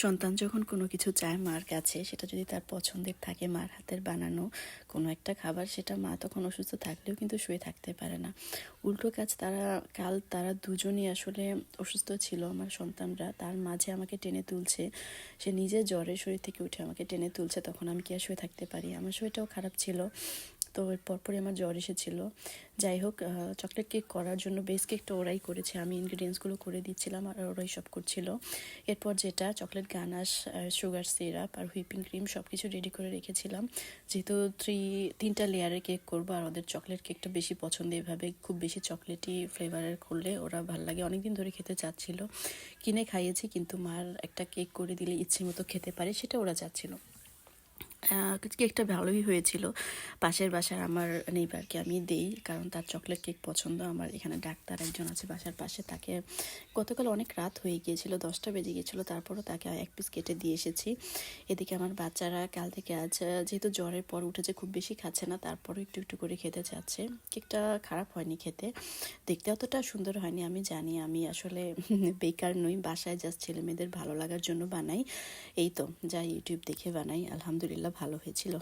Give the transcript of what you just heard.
সন্তান যখন কোনো কিছু চায় মার কাছে, সেটা যদি তার পছন্দের থাকে, মার হাতের বানানো কোনো একটা খাবার, সেটা মা তখন অসুস্থ থাকলেও কিন্তু শুয়ে থাকতে পারে না। উল্টো কাজ, তারা দুজনই আসলে অসুস্থ ছিল। আমার সন্তানরা তার মাঝে আমাকে টেনে তুলছে, সে নিজে জ্বরের শরীর থেকে উঠে আমাকে টেনে তুলছে, তখন আমি কি আর শুয়ে থাকতে পারি? আমার শরীরটাও খারাপ ছিল, তো এর পরপরই আমার জ্বর এসেছিলো। যাই হোক, চকলেট কেক করার জন্য বেস কেকটা ওরাই করেছে, আমি ইনগ্রিডিয়েন্টসগুলো করে দিচ্ছিলাম আর ওরাই সব করছিল। এরপর যেটা চকলেট গানাশ, সুগার সিরাপ আর হুইপিং ক্রিম সব কিছু রেডি করে রেখেছিলাম। যেহেতু তিনটা লেয়ারের কেক করবো আর ওদের চকলেট কেকটা বেশি পছন্দ, এভাবে খুব বেশি চকলেটি ফ্লেভারের করলে ওরা ভালো লাগে, অনেকদিন ধরে খেতে চাচ্ছিল। কিনে খাইয়েছি, কিন্তু মার একটা কেক করে দিলে ইচ্ছে মতো খেতে পারে, সেটা ওরা চাচ্ছিল। কেকটা ভালোই হয়েছিল। পাশের বাসার আমার নেইবারকে আমি দেই, কারণ তার চকলেট কেক পছন্দ। আমার এখানে ডাক্তার একজন আছে বাসার পাশে, তাকে গতকাল অনেক রাত হয়ে গিয়েছিল, 10টা বেজে গিয়েছিলো, তারপরও তাকে এক পিস কেটে দিয়ে এসেছি। এদিকে আমার বাচ্চারা কাল থেকে আজ, যেহেতু জ্বরের পর উঠেছে, খুব বেশি খাচ্ছে না, তারপরও একটু একটু করে খেতে চাচ্ছে। কেকটা খারাপ হয়নি খেতে, দেখতে অতটা সুন্দর হয়নি। আমি জানি আমি আসলে বেকার নই, বাসায় জাস্ট ছেলে মেয়েদের ভালো লাগার জন্য বানাই। এই তো, যা ইউটিউব দেখে বানাই, আলহামদুলিল্লাহ ভালো হয়েছিল।